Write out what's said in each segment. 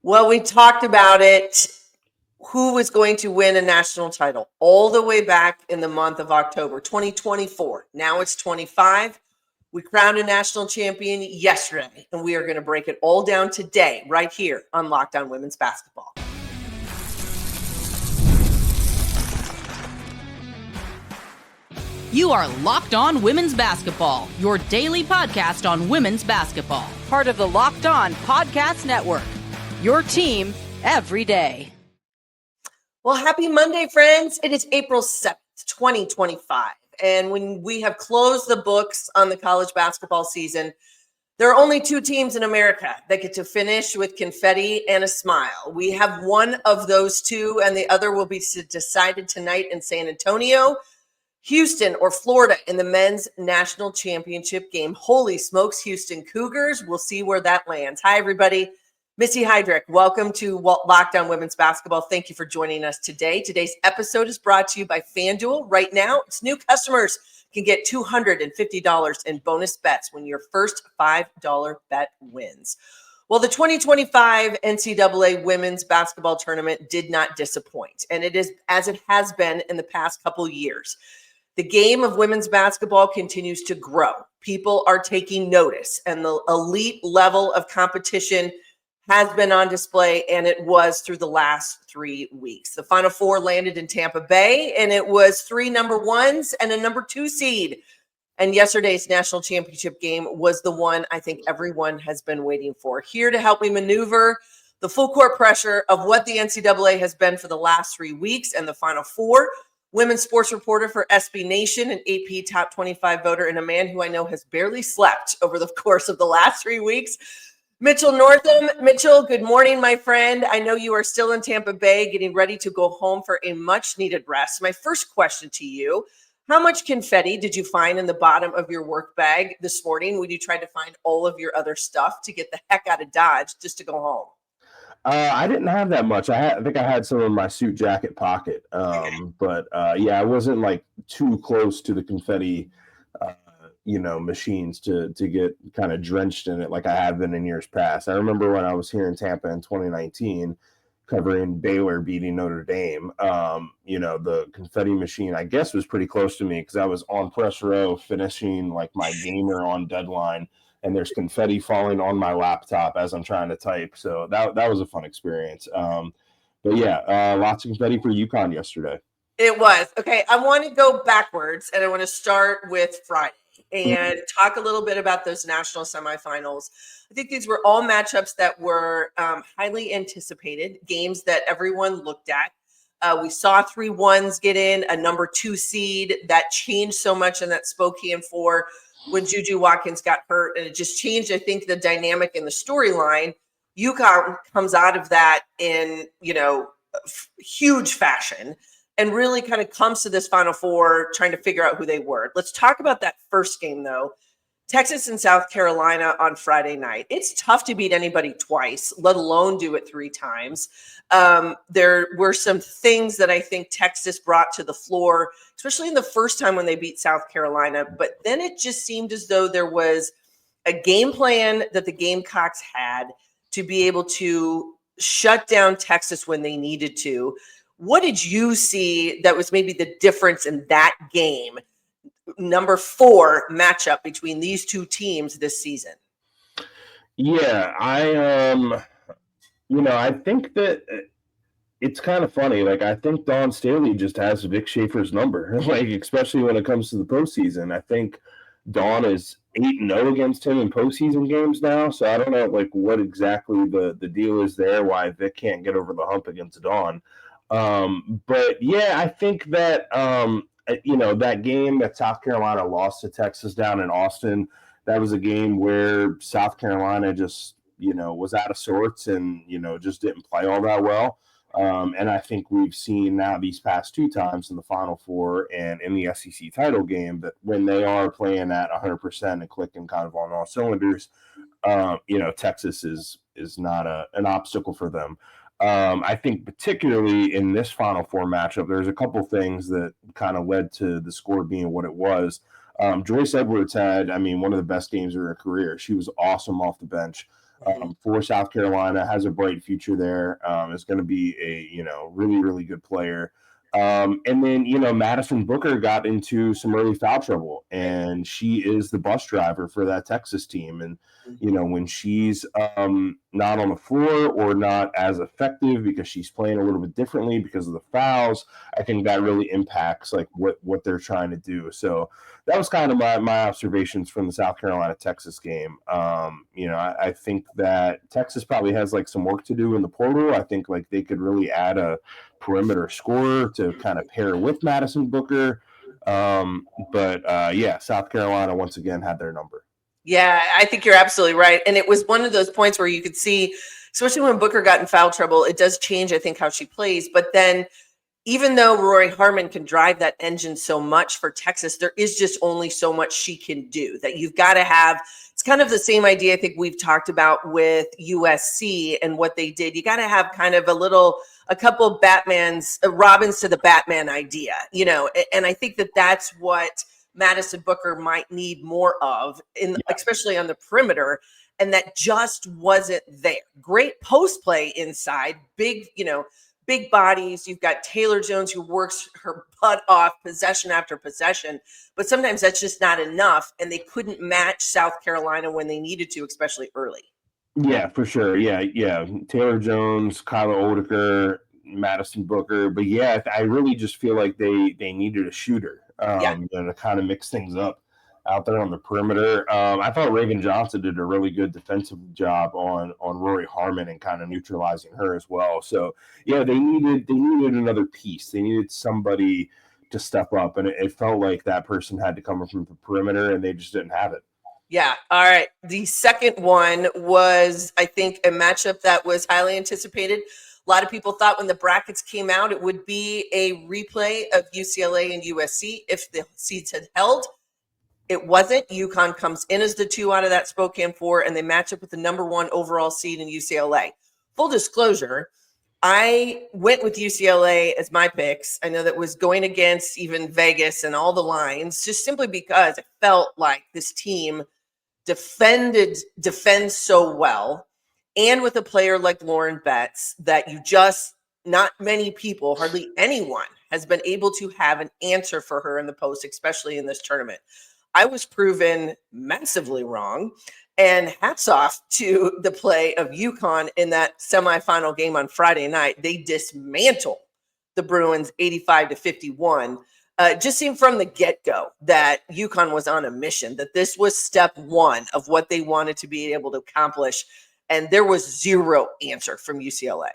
Well, we talked about it. Who was going to win a national title all the way back in the month of October 2024. Now it's 25. We crowned a national champion yesterday, and we are going to break it all down today right here on Locked On Women's Basketball. You are Locked On Women's Basketball, your daily podcast on women's basketball. Part of the Locked On Podcast Network, your team every day. Well, happy Monday, friends. It is April 7th, 2025. And when we have closed the books on the college basketball season, there are only two teams in America that get to finish with confetti and a smile. We have one of those two, and the other will be decided tonight in San Antonio, Houston, or Florida in the men's national championship game. Holy smokes, Houston Cougars. We'll see where that lands. Hi, everybody. Missy Heidrick, welcome to Locked On Women's Basketball. Thank you for joining us today. Today's episode is brought to you by FanDuel. Right now, it's new customers can get $250 in bonus bets when your first $5 bet wins. Well, the 2025 NCAA Women's Basketball Tournament did not disappoint, and it is as it has been in the past couple years. The game of women's basketball continues to grow. People are taking notice, and the elite level of competition has been on display, and it was through the last 3 weeks. The Final Four landed in Tampa Bay, and it was 3 number ones and a number 2 seed. And yesterday's national championship game was the one I think everyone has been waiting for. Here to help me maneuver the full court pressure of what the NCAA has been for the last 3 weeks and the Final Four, women's sports reporter for SB Nation, an AP top 25 voter, and a man who I know has barely slept over the course of the last 3 weeks, Mitchell Northam. Mitchell, good morning, my friend. I know you are still in Tampa Bay getting ready to go home for a much-needed rest. My first question to you, how much confetti did you find in the bottom of your work bag this morning when you tried to find all of your other stuff to get the heck out of Dodge just to go home? I didn't have that much. I think I had some in my suit jacket pocket. But I wasn't like too close to the confetti machines to get kind of drenched in it like I have been in years past. I remember when I was here in Tampa in 2019 covering Baylor beating Notre Dame, the confetti machine, I guess, was pretty close to me because I was on press row finishing like my gamer on deadline, and there's confetti falling on my laptop as I'm trying to type. So that was a fun experience. Lots of confetti for UConn yesterday. It was. Okay, I want to go backwards, and I want to start with Friday and talk a little bit about those national semifinals. I think these were all matchups that were highly anticipated, games that everyone looked at. We saw 3 1s get in, a number 2 seed that changed so much in that Spokane 4 when Juju Watkins got hurt, and it just changed, I think, the dynamic in the storyline. UConn comes out of that in, huge fashion, and really kind of comes to this Final Four trying to figure out who they were. Let's talk about that first game, though. Texas and South Carolina on Friday night. It's tough to beat anybody twice, let alone do it 3 times. There were some things that I think Texas brought to the floor, especially in the first time when they beat South Carolina. But then it just seemed as though there was a game plan that the Gamecocks had to be able to shut down Texas when they needed to. What did you see that was maybe the difference in that game, number 4 matchup between these two teams this season? Yeah, I think that it's kind of funny. Like, I think Dawn Staley just has Vic Schaefer's number, like, especially when it comes to the postseason. I think Dawn is 8-0 against him in postseason games now. So I don't know, like, what exactly the deal is there, why Vic can't get over the hump against Dawn. I think that, that game that South Carolina lost to Texas down in Austin, that was a game where South Carolina just, was out of sorts and, just didn't play all that well. And I think we've seen now these past 2 times in the Final Four and in the SEC title game that when they are playing at 100% and clicking kind of on all cylinders, Texas is not an obstacle for them. I think particularly in this Final Four matchup, there's a couple things that kind of led to the score being what it was. Joyce Edwards had, one of the best games of her career. She was awesome off the bench. for South Carolina, has a bright future there. Is going to be a, really, really good player. And then, Madison Booker got into some early foul trouble, and she is the bus driver for that Texas team. And, when she's not on the floor or not as effective because she's playing a little bit differently because of the fouls, I think that really impacts like what they're trying to do. So that was kind of my observations from the South Carolina-Texas game. I think that Texas probably has like some work to do in the portal. I think like they could really add a perimeter scorer to kind of pair with Madison Booker. But South Carolina once again had their number. Yeah, I think you're absolutely right. And it was one of those points where you could see, especially when Booker got in foul trouble, it does change, I think, how she plays. But then even though Rory Harmon can drive that engine so much for Texas, there is just only so much she can do that you've got to have. It's kind of the same idea I think we've talked about with USC and what they did. You got to have kind of a couple Batmans, Robins to the Batman idea, and I think that that's what Madison Booker might need more of, especially on the perimeter, and that just wasn't there. Great post play inside, big bodies. You've got Taylor Jones who works her butt off possession after possession, but sometimes that's just not enough, and they couldn't match South Carolina when they needed to, especially early. Yeah, for sure. Yeah. Taylor Jones, Kyla Odeker, Madison Booker. But yeah, I really just feel like they needed a shooter to kind of mix things up out there on the perimeter. I thought Raven Johnson did a really good defensive job on Rory Harmon and kind of neutralizing her as well. So yeah, they needed another piece. They needed somebody to step up, and it felt like that person had to come from the perimeter, and they just didn't have it. Yeah. All right. The second one was, I think, a matchup that was highly anticipated. A lot of people thought when the brackets came out, it would be a replay of UCLA and USC if the seeds had held. It wasn't. UConn comes in as the 2 out of that Spokane 4, and they match up with the number 1 overall seed in UCLA. Full disclosure, I went with UCLA as my picks. I know that was going against even Vegas and all the lines, just simply because it felt like this team defends so well, and with a player like Lauren Betts that not many people, hardly anyone, has been able to have an answer for her in the post, especially in this tournament. I was proven massively wrong, and hats off to the play of UConn in that semifinal game on Friday night. They dismantled the Bruins 85-51. Just seemed from the get-go that UConn was on a mission, that this was step 1 of what they wanted to be able to accomplish, and there was zero answer from UCLA.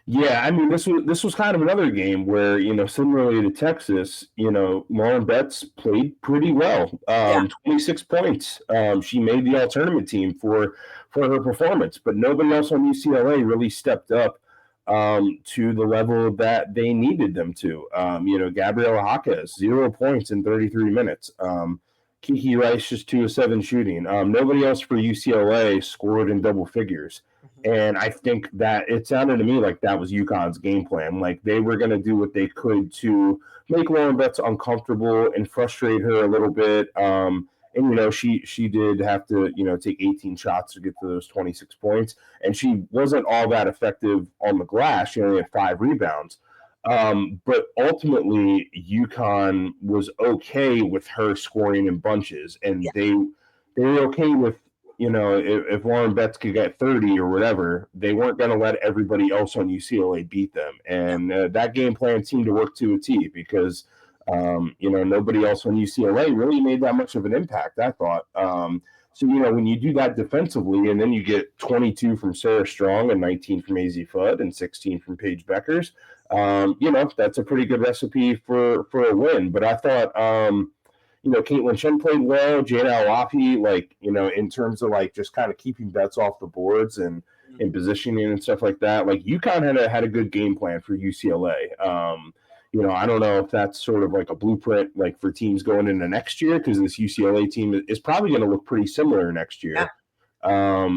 Yeah, I mean, this was kind of another game where, similarly to Texas, Lauren Betts played pretty well. 26 points. She made the all-tournament team for her performance, but nobody else on UCLA really stepped up to the level that they needed them to. Gabriela Jaquez, 0 points in 33 minutes. Kiki Rice, just 2 of 7 shooting. Nobody else for UCLA scored in double figures. And I think that it sounded to me like that was UConn's game plan. Like they were going to do what they could to make Lauren Betts uncomfortable and frustrate her a little bit. And, she did have to, take 18 shots to get to those 26 points. And she wasn't all that effective on the glass. She only had 5 rebounds. But ultimately, UConn was okay with her scoring in bunches. And they were okay with, if Lauren Betts could get 30 or whatever, they weren't going to let everybody else on UCLA beat them. And that game plan seemed to work to a T because, nobody else on UCLA really made that much of an impact, I thought. So, when you do that defensively and then you get 22 from Sarah Strong and 19 from AZ Fudd and 16 from Paige Bueckers, that's a pretty good recipe for a win. But I thought, Caitlin Chen played well. Geno Auriemma, in terms of just kind of keeping bets off the boards and positioning and stuff like that. Like UConn had a good game plan for UCLA. I don't know if that's sort of like a blueprint for teams going into next year because this UCLA team is probably going to look pretty similar next year. Yeah.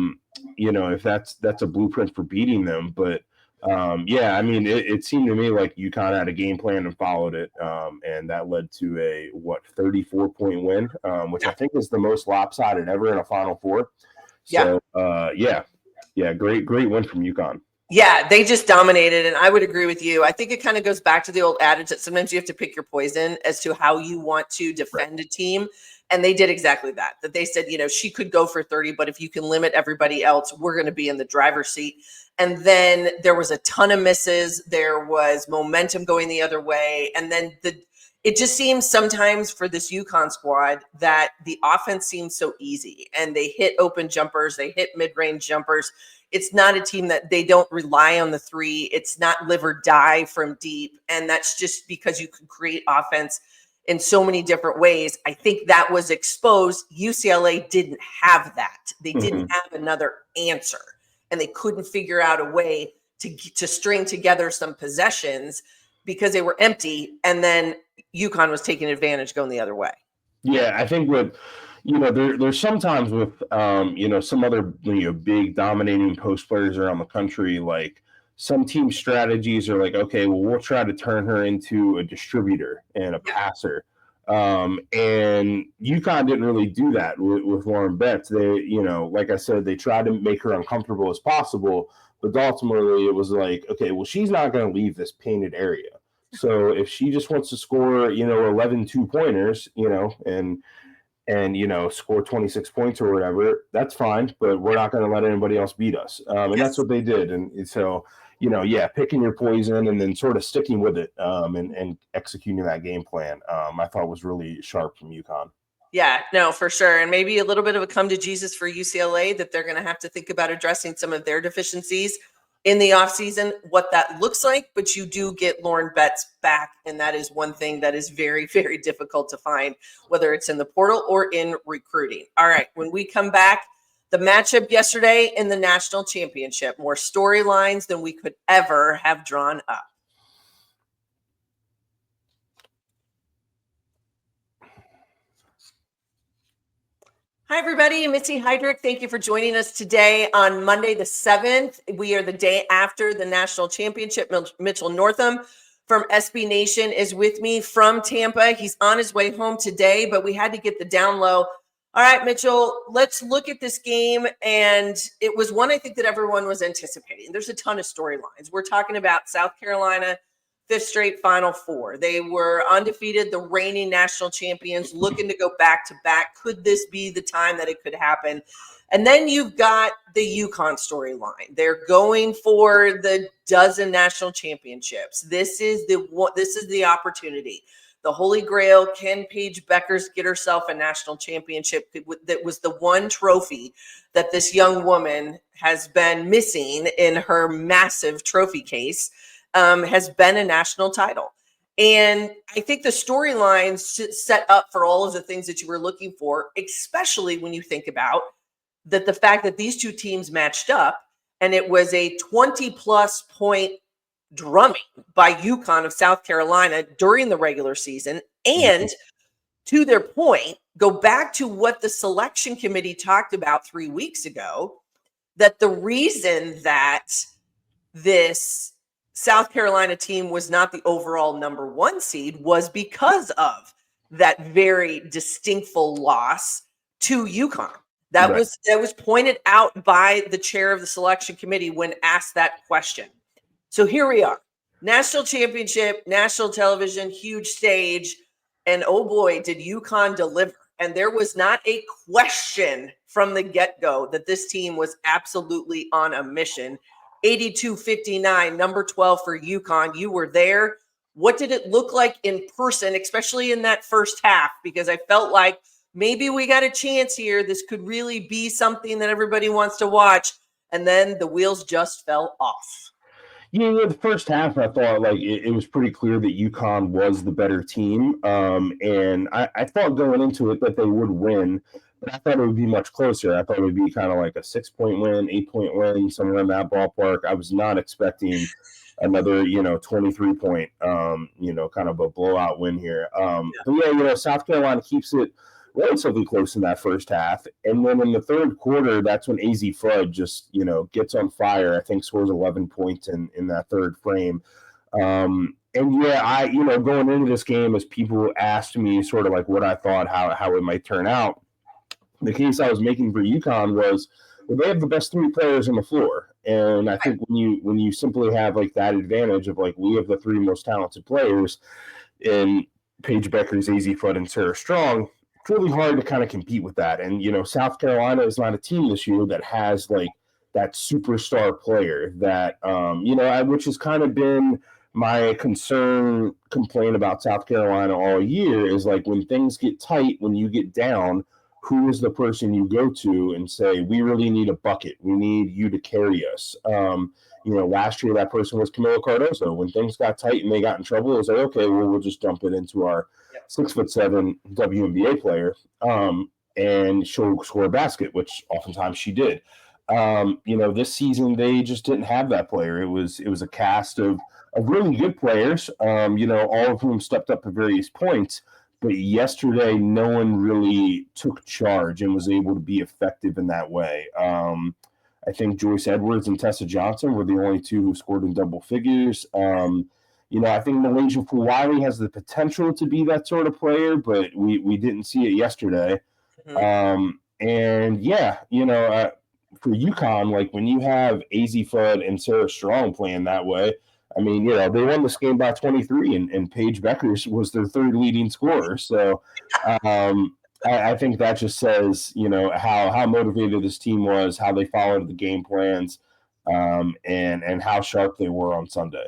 If that's a blueprint for beating them, but. It seemed to me like UConn had a game plan and followed it, and that led to a 34-point win, which I think is the most lopsided ever in a Final Four. So, great win from UConn. Yeah, they just dominated, and I would agree with you. I think it kind of goes back to the old adage that sometimes you have to pick your poison as to how you want to defend a team, and they did exactly that. That they said, she could go for 30, but if you can limit everybody else, we're going to be in the driver's seat. And then there was a ton of misses. There was momentum going the other way, and then it just seems sometimes for this UConn squad that the offense seems so easy, and they hit open jumpers, they hit mid-range jumpers. It's not a team that they don't rely on the three. It's not live or die from deep. And that's just because you can create offense in so many different ways. I think that was exposed. UCLA didn't have that. They didn't have another answer, and they couldn't figure out a way to string together some possessions because they were empty. And then UConn was taking advantage going the other way. Yeah, I think there's sometimes with, some other, big dominating post players around the country, like some team strategies are like, okay, well, we'll try to turn her into a distributor and a passer. And UConn didn't really do that with Lauren Betts. They, like I said, they tried to make her uncomfortable as possible, but ultimately it was like, okay, well, she's not going to leave this painted area. So if she just wants to score, 11 2-pointers, and score 26 points or whatever, that's fine, but we're not going to let anybody else beat us. And that's what they did. And so, picking your poison and then sort of sticking with it and executing that game plan, I thought was really sharp from UConn. Yeah, no, for sure. And maybe a little bit of a come to Jesus for UCLA, that they're going to have to think about addressing some of their deficiencies in the offseason, what that looks like. But you do get Lauren Betts back, and that is one thing that is very, very difficult to find, whether it's in the portal or in recruiting. All right, when we come back, the matchup yesterday in the national championship, more storylines than we could ever have drawn up. Hi, everybody. Missy Heidrick. Thank you for joining us today on Monday the 7th. We are the day after the national championship. Mitchell Northam from SB Nation is with me from Tampa. He's on his way home today, but we had to get the down low. All right, Mitchell, let's look at this game. And it was one I think that everyone was anticipating. There's a ton of storylines. We're talking about South Carolina, 5th straight Final Four. They were undefeated, the reigning national champions, looking to go back to back. Could this be the time that it could happen? And then you've got the UConn storyline. They're going for the dozen national championships. This is the opportunity. The Holy Grail. Can Paige Bueckers get herself a national championship? That was the one trophy that this young woman has been missing in her massive trophy case. Has been a national title. And I think the storylines set up for all of the things that you were looking for, especially when you think about that the fact that these two teams matched up, and it was a 20-plus point drumming by UConn of South Carolina during the regular season. And to their point, go back to what the selection committee talked about 3 weeks ago, that the reason that this South Carolina team was not the overall number 1 seed was because of that very distinctful loss to UConn. That was pointed out by the chair of the selection committee when asked that question. So here we are, national championship, national television, huge stage, and oh boy, did UConn deliver. And there was not a question from the get-go that this team was absolutely on a mission. 82-59, number 12 for UConn. You were there. What did it look like in person, especially in that first half? Because I felt like maybe we got a chance here. This could really be something that everybody wants to watch. And then the wheels just fell off. Yeah, the first half, I thought like it was pretty clear that UConn was the better team. And I thought going into it that they would win. But I thought it would be much closer. I thought it would be kind of like a 6-point win, 8-point win, somewhere in that ballpark. I was not expecting another, 23-point, kind of a blowout win here. But South Carolina keeps it relatively close in that first half. And then in the third quarter, that's when AZ Flood just, gets on fire. I think scores 11 points in that third frame. Going into this game, as people asked me sort of like what I thought, how it might turn out, the case I was making for UConn was Well, they have the best three players on the floor, and I think when you simply have like that advantage of like we have the three most talented players in Paige Bueckers, AZ Flood, and Sarah Strong, it's really hard to kind of compete with that. And South Carolina is not a team this year that has like that superstar player that which has kind of been my complaint about South Carolina all year is like when things get tight, when you get down, who is the person you go to and say, we really need a bucket. We need you to carry us. Last year that person was Camila Cardoso. When things got tight and they got in trouble, it was like, okay, well, we'll just dump it into our 6'7" WNBA player, and she'll score a basket, which oftentimes she did. This season they just didn't have that player. It was a cast of really good players, all of whom stepped up at various points. But yesterday, no one really took charge and was able to be effective in that way. I think Joyce Edwards and Tessa Johnson were the only two who scored in double figures. I think Malaysia Fulwiley has the potential to be that sort of player, but we didn't see it yesterday. For UConn, like when you have AZ Flood and Sarah Strong playing that way, I mean, they won this game by 23, and Paige Bueckers was their third leading scorer. So I think that just says, how motivated this team was, how they followed the game plans, and how sharp they were on Sunday.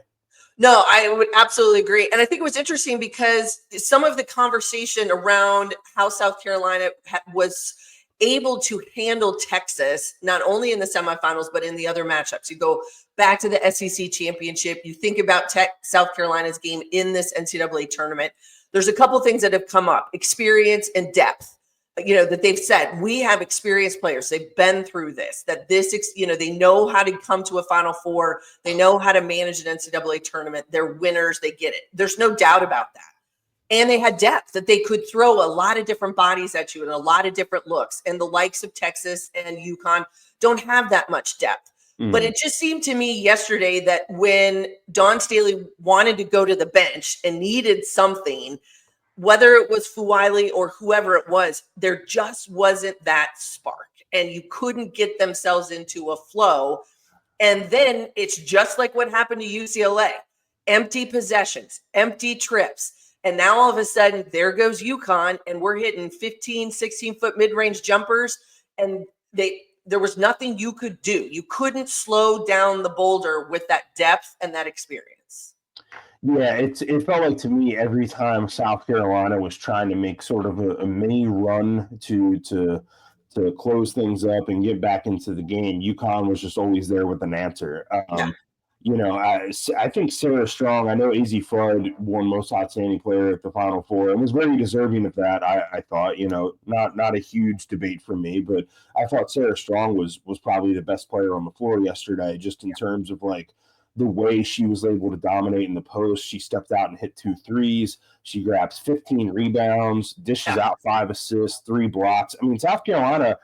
No, I would absolutely agree. And I think it was interesting because some of the conversation around how South Carolina was able to handle Texas, not only in the semifinals, but in the other matchups. You go back to the SEC championship, you think about South Carolina's game in this NCAA tournament. There's a couple things that have come up, experience and depth, that they've said, we have experienced players. They've been through this, they know how to come to a Final Four. They know how to manage an NCAA tournament. They're winners. They get it. There's no doubt about that. And they had depth that they could throw a lot of different bodies at you and a lot of different looks. And the likes of Texas and UConn don't have that much depth. Mm-hmm. But it just seemed to me yesterday that when Dawn Staley wanted to go to the bench and needed something, whether it was Fulwiley or whoever it was, there just wasn't that spark. And you couldn't get themselves into a flow. And then it's just like what happened to UCLA. Empty possessions, empty trips. And now all of a sudden, there goes UConn, and we're hitting 15, 16-foot mid-range jumpers, and there was nothing you could do. You couldn't slow down the boulder with that depth and that experience. Yeah, it felt like to me every time South Carolina was trying to make sort of a mini run to close things up and get back into the game, UConn was just always there with an answer. I think Sarah Strong, I know AZ Flood won most outstanding player at the Final Four and was very deserving of that. I thought, not a huge debate for me, but I thought Sarah Strong was probably the best player on the floor yesterday, just in terms of like the way she was able to dominate in the post. She stepped out and hit 2 threes. She grabs 15 rebounds, dishes out 5 assists, 3 blocks. I mean, South Carolina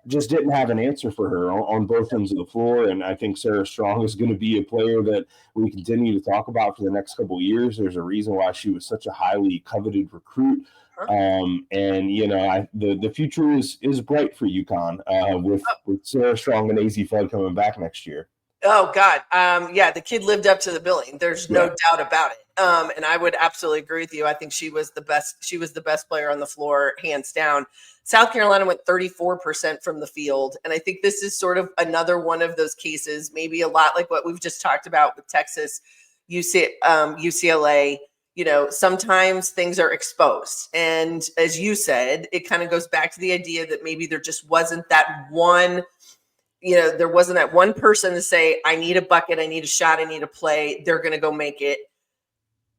just didn't have an answer for her on both ends of the floor. And I think Sarah Strong is going to be a player that we continue to talk about for the next couple of years. There's a reason why she was such a highly coveted recruit. The future is bright for UConn with Sarah Strong and AZ Flood coming back next year. Oh God. The kid lived up to the billing. There's no doubt about it. And I would absolutely agree with you. I think she was the best. She was the best player on the floor, hands down. South Carolina went 34% from the field. And I think this is sort of another one of those cases, maybe a lot like what we've just talked about with Texas, UCLA. Sometimes things are exposed. And as you said, it kind of goes back to the idea that maybe there just wasn't that one, there wasn't that one person to say, I need a bucket, I need a shot, I need a play. They're going to go make it.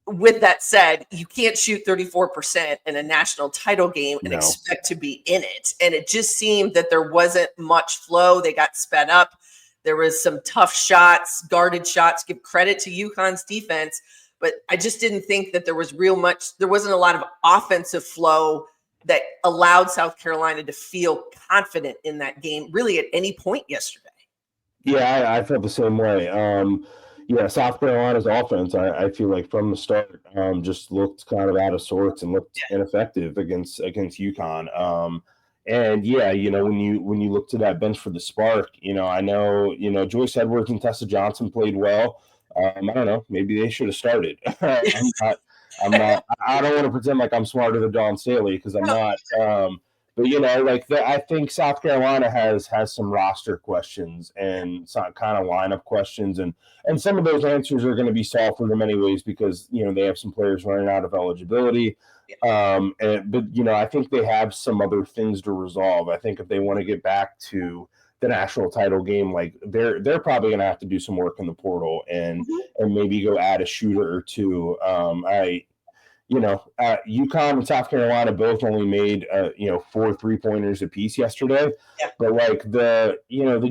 With that said, you can't shoot 34% in a national title game and expect to be in it. And it just seemed that there wasn't much flow. They got sped up. There was some tough shots, guarded shots. Give credit to UConn's defense. But I just didn't think that there wasn't a lot of offensive flow that allowed South Carolina to feel confident in that game, really at any point yesterday. Yeah, I felt the same way. South Carolina's offense, I feel like from the start, just looked kind of out of sorts and looked ineffective against UConn. And yeah, when you look to that bench for the Spark, I know, Joyce Edwards and Tessa Johnson played well. I don't know, maybe they should have started. I don't want to pretend like I'm smarter than Dawn Staley because I'm not. But I think South Carolina has some roster questions and some kind of lineup questions, and some of those answers are going to be solved for them anyways because they have some players running out of eligibility. But I think they have some other things to resolve. I think if they want to get back to the national title game, like they're probably going to have to do some work in the portal and maybe go add a shooter or two. UConn and South Carolina both only made 4 3-pointers apiece yesterday. Yeah. But like the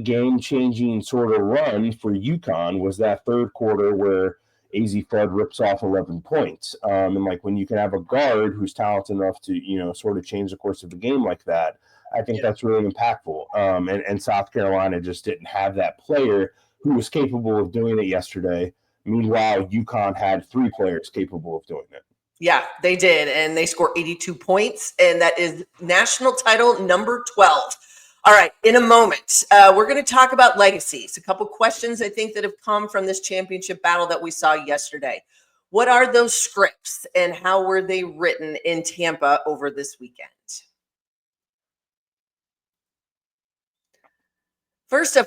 game-changing sort of run for UConn was that third quarter where AZ Flood rips off 11 points. And like when you can have a guard who's talented enough to sort of change the course of the game like that, I think that's really impactful. And South Carolina just didn't have that player who was capable of doing it yesterday. Meanwhile, UConn had 3 players capable of doing it. Yeah, they did. And they scored 82 points. And that is national title number 12. All right. In a moment, we're going to talk about legacies. A couple questions, I think, that have come from this championship battle that we saw yesterday. What are those scripts and how were they written in Tampa over this weekend? First, a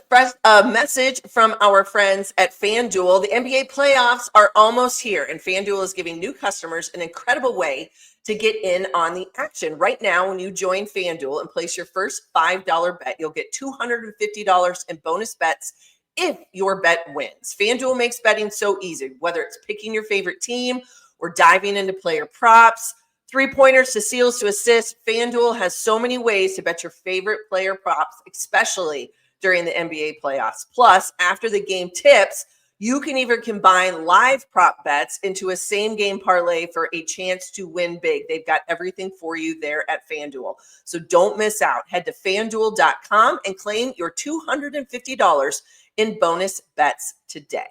message from our friends at FanDuel. The NBA playoffs are almost here, and FanDuel is giving new customers an incredible way to get in on the action. Right now, when you join FanDuel and place your first $5 bet, you'll get $250 in bonus bets if your bet wins. FanDuel makes betting so easy, whether it's picking your favorite team or diving into player props, 3-pointers to steals to assists. FanDuel has so many ways to bet your favorite player props, especially during the NBA playoffs. Plus, after the game tips, you can even combine live prop bets into a same game parlay for a chance to win big. They've got everything for you there at FanDuel. So don't miss out. Head to FanDuel.com and claim your $250 in bonus bets today.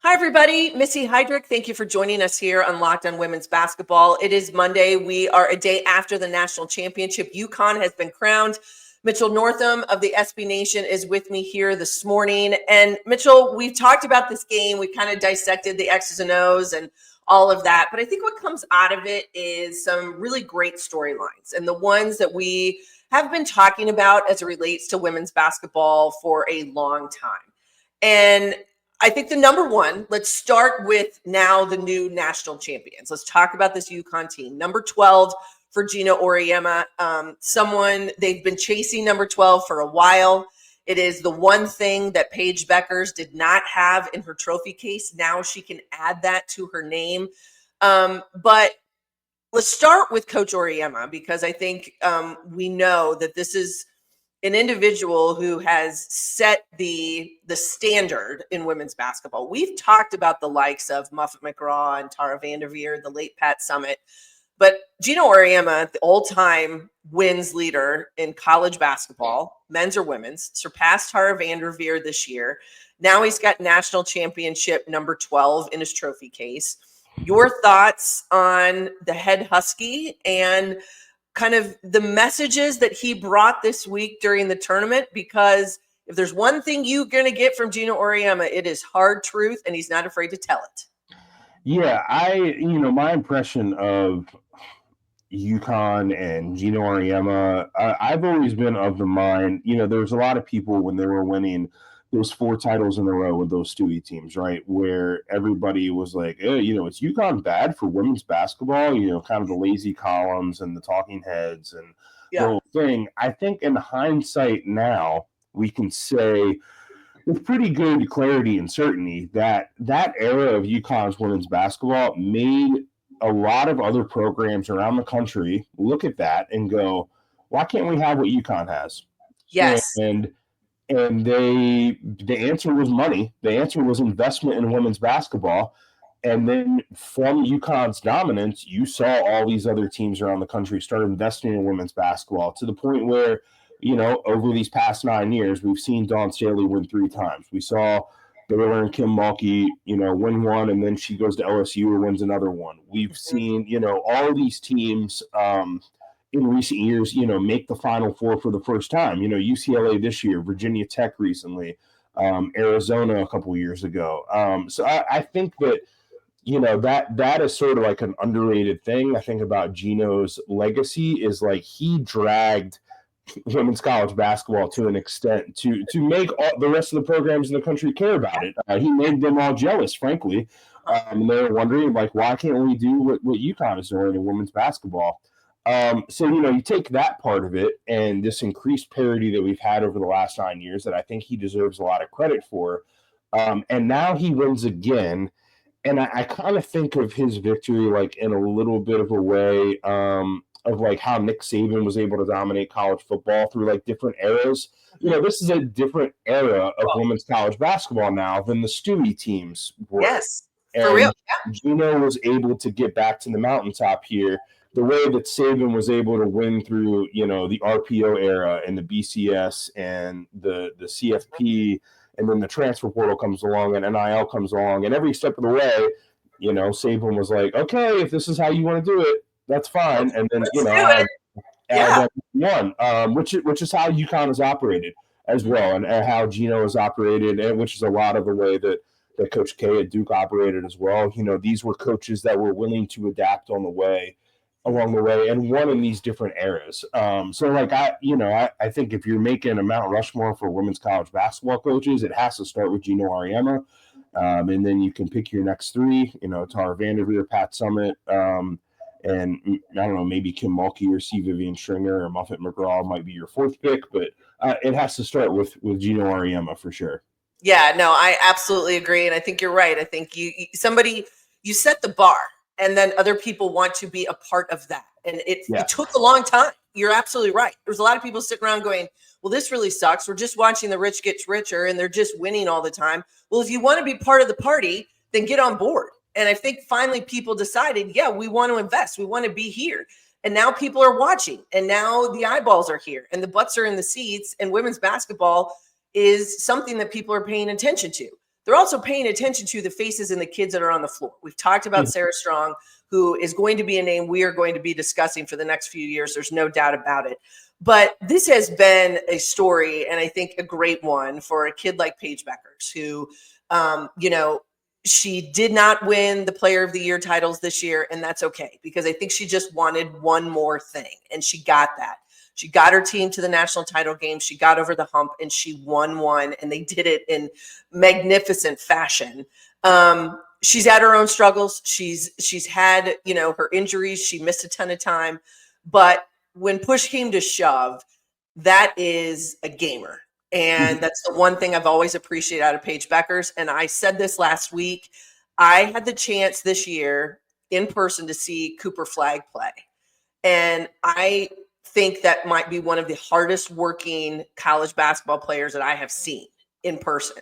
Hi, everybody. Missy Heidrick, thank you for joining us here on Locked On Women's Basketball. It is Monday. We are a day after the national championship. UConn has been crowned. Mitchell Northam of the SB Nation is with me here this morning. And Mitchell, we've talked about this game. We kind of dissected the X's and O's and all of that. But I think what comes out of it is some really great storylines and the ones that we have been talking about as it relates to women's basketball for a long time. And I think the number one, let's start with now the new national champions. Let's talk about this UConn team. Number 12 for Geno Auriemma, someone they've been chasing number 12 for a while. It is the one thing that Paige Bueckers did not have in her trophy case. Now she can add that to her name. But let's start with Coach Auriemma because I think we know that this is an individual who has set the standard in women's basketball. We've talked about the likes of Muffet McGraw and Tara Vanderveer, the late Pat Summitt, but Geno Auriemma, the all-time wins leader in college basketball, men's or women's, surpassed Tara Vanderveer this year. Now he's got national championship number 12 in his trophy case. Your thoughts on the head Husky and kind of the messages that he brought this week during the tournament, because if there's one thing you're going to get from Geno Auriemma, it is hard truth, and he's not afraid to tell it. Yeah, my impression of UConn and Geno Auriemma, I've always been of the mind, there's a lot of people when they were winning those 4 titles in a row with those Stewie teams, right? Where everybody was like, hey, is UConn bad for women's basketball? Kind of the lazy columns and the talking heads and the whole thing. I think in hindsight now, we can say with pretty good clarity and certainty that era of UConn's women's basketball made a lot of other programs around the country look at that and go, why can't we have what UConn has? Yes. And the answer was money. The answer was investment in women's basketball. And then from UConn's dominance, you saw all these other teams around the country start investing in women's basketball to the point where, over these past 9 years, we've seen Dawn Staley win 3 times. We saw Baylor and Kim Mulkey, win one, and then she goes to LSU and wins another one. We've seen, all of these teams in recent years, make the Final Four for the first time. UCLA this year, Virginia Tech recently, Arizona a couple years ago. So I think that, that is sort of like an underrated thing. I think about Geno's legacy is like he dragged women's college basketball to an extent to make all the rest of the programs in the country care about it. He made them all jealous, frankly. And they're wondering, like, why can't we do what UConn is doing in women's basketball? So, you take that part of it and this increased parity that we've had over the last 9 years that I think he deserves a lot of credit for. And now he wins again. And I kind of think of his victory like in a little bit of a way of like how Nick Saban was able to dominate college football through like different eras. This is a different era of women's college basketball now than the Stewie teams were. Yes, and for real. Geno was able to get back to the mountaintop here the way that Saban was able to win through, the RPO era and the BCS and the CFP, and then the transfer portal comes along and NIL comes along, and every step of the way, Saban was like, okay, if this is how you want to do it, that's fine. And then, add one, which is how UConn has operated as well, and how Geno has operated, and which is a lot of the way that Coach K at Duke operated as well. These were coaches that were willing to adapt along the way and won in these different eras. So like I think if you're making a Mount Rushmore for women's college basketball coaches, it has to start with Geno Auriemma. And then you can pick your next three, Tara Vanderveer, Pat Summitt, and I don't know, maybe Kim Mulkey or C. Vivian Stringer or Muffet McGraw might be your fourth pick, but it has to start with Geno Auriemma for sure. Yeah, no, I absolutely agree. And I think you're right. I think you set the bar, and then other people want to be a part of that. And it took a long time. You're absolutely right. There's a lot of people sitting around going, well, this really sucks. We're just watching the rich get richer and they're just winning all the time. Well, if you want to be part of the party, then get on board. And I think finally people decided, yeah, we want to invest. We want to be here. And now people are watching, and now the eyeballs are here and the butts are in the seats, and women's basketball is something that people are paying attention to. They're also paying attention to the faces and the kids that are on the floor. We've talked about Sarah Strong, who is going to be a name we are going to be discussing for the next few years. There's no doubt about it. But this has been a story, and I think a great one, for a kid like Paige Bueckers, who, she did not win the Player of the Year titles this year, and that's okay, because I think she just wanted one more thing, and she got that. She got her team to the national title game. She got over the hump, and she won one, and they did it in magnificent fashion. She's had her own struggles. She's had, her injuries. She missed a ton of time. But when push came to shove, that is a gamer. And that's the one thing I've always appreciated out of Paige Bueckers. And I said this last week. I had the chance this year in person to see Cooper Flagg play. And I think that might be one of the hardest working college basketball players that I have seen in person.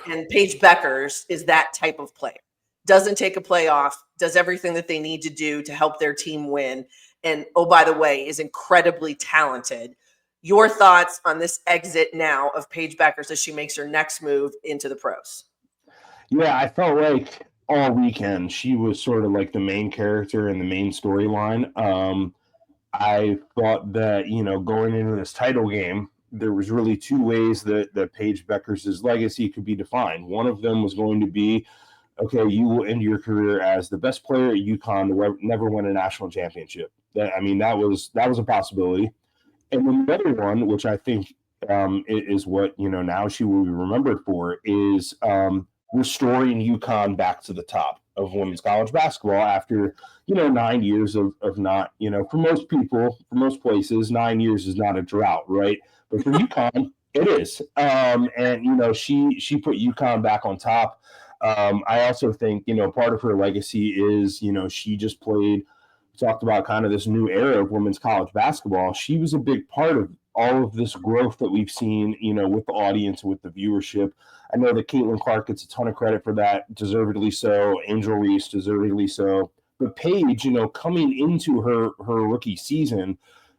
And Paige Bueckers is that type of player. Doesn't take a play off, does everything that they need to do to help their team win. And, oh, by the way, is incredibly talented. Your thoughts on this exit now of Paige Bueckers as she makes her next move into the pros? Yeah, I felt like all weekend she was sort of like the main character and the main storyline. I thought that, going into this title game, there was really two ways that Paige Bueckers' legacy could be defined. One of them was going to be, okay, you will end your career as the best player at UConn to never win a national championship. That was a possibility. And then the other one, which I think is what, now she will be remembered for, is restoring UConn back to the top of women's college basketball after, 9 years of not, for most people, for most places, 9 years is not a drought, right? But for UConn, it is. And, she put UConn back on top. I also think, part of her legacy is, she just talked about kind of this new era of women's college basketball. She was a big part of all of this growth that we've seen, with the audience, with the viewership. I know that Caitlin Clark gets a ton of credit for that, deservedly so. Angel Reese, deservedly so. But Paige, coming into her rookie season,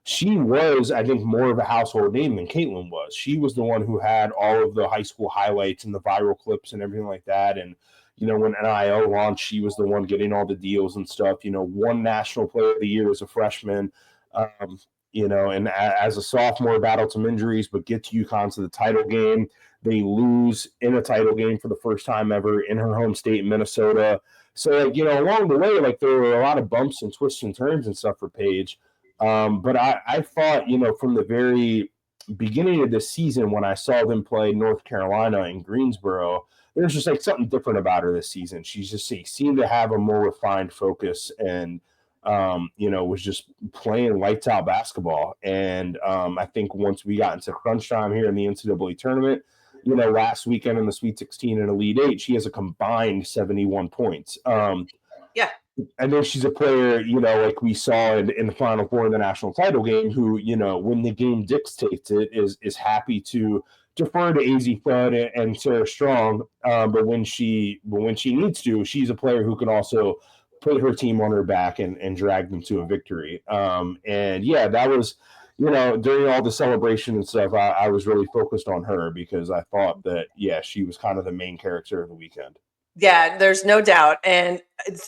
she was, I think, more of a household name than Caitlin was. She was the one who had all of the high school highlights and the viral clips and everything like that. And, when NIL launched, she was the one getting all the deals and stuff. Won National Player of the Year as a freshman, and as a sophomore, battled some injuries, but get to UConn to the title game. They lose in a title game for the first time ever in her home state, Minnesota. So, along the way, there were a lot of bumps and twists and turns and stuff for Paige. But I thought, from the very beginning of the season when I saw them play North Carolina in Greensboro, there's just something different about her this season. She's just seemed to have a more refined focus and, was just playing lights out basketball. And I think once we got into crunch time here in the NCAA tournament, last weekend in the Sweet 16 and Elite 8, she has a combined 71 points. Yeah. And then she's a player, like we saw in the Final Four in the national title game, who, when the game dictates it, is happy to defer to Azzi Fudd and Sarah Strong. But when she needs to, she's a player who can also put her team on her back and drag them to a victory. And yeah, that was, during all the celebration and stuff, I was really focused on her because I thought that, she was kind of the main character of the weekend. Yeah, there's no doubt. And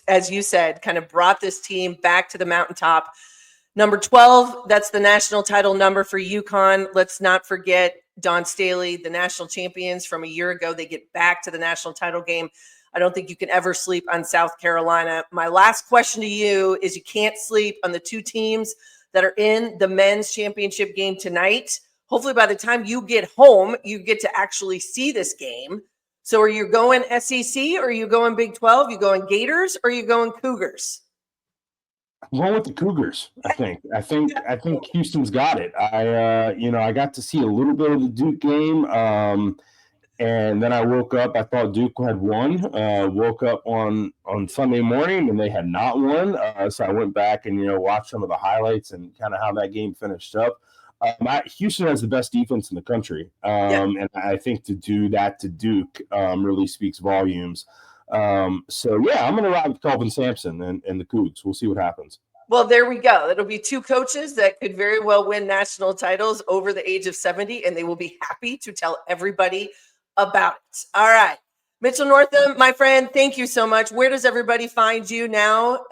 as you said, kind of brought this team back to the mountaintop. Number 12, that's the national title number for UConn. Let's not forget Dawn Staley, the national champions from a year ago. They get back to the national title game. I don't think you can ever sleep on South Carolina. My last question to you is, you can't sleep on the two teams that are in the men's championship game tonight. Hopefully by the time you get home, you get to actually see this game. So are you going SEC or are you going Big 12? You going Gators or are you going Cougars? I'm going with the Cougars. I think Houston's got it. I got to see a little bit of the Duke game. And then I woke up, I thought Duke had won, woke up on Sunday morning and they had not won. So I went back and, watched some of the highlights and kind of how that game finished up. Houston has the best defense in the country. And I think to do that to Duke really speaks volumes. So, yeah, I'm going to ride with Kelvin Sampson and the Cougs. We'll see what happens. Well, there we go. It'll be two coaches that could very well win national titles over the age of 70, and they will be happy to tell everybody about it. All right. Mitchell Northam, my friend, thank you so much. Where does everybody find you now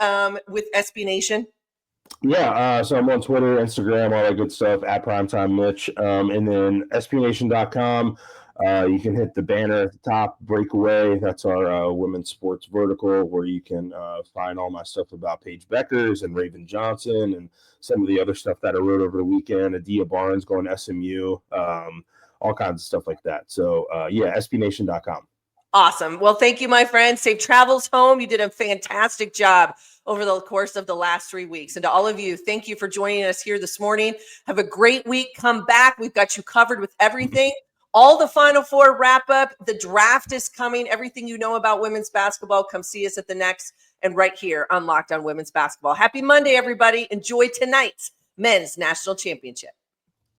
with SB Nation? Yeah, so I'm on Twitter, Instagram, all that good stuff, at Primetime Mitch. And then SBNation.com. You can hit the banner at the top, Breakaway. That's our women's sports vertical where you can find all my stuff about Paige Bueckers and Raven Johnson and some of the other stuff that I wrote over the weekend. Adia Barnes going to SMU, all kinds of stuff like that. So, SBNation.com. Awesome. Well, thank you, my friend. Safe travels home. You did a fantastic job over the course of the last 3 weeks. And to all of you, thank you for joining us here this morning. Have a great week. Come back. We've got you covered with everything. All the Final Four wrap up. The draft is coming. Everything you know about women's basketball, come see us at the next and right here on Locked On Women's Basketball. Happy Monday, everybody. Enjoy tonight's men's national championship.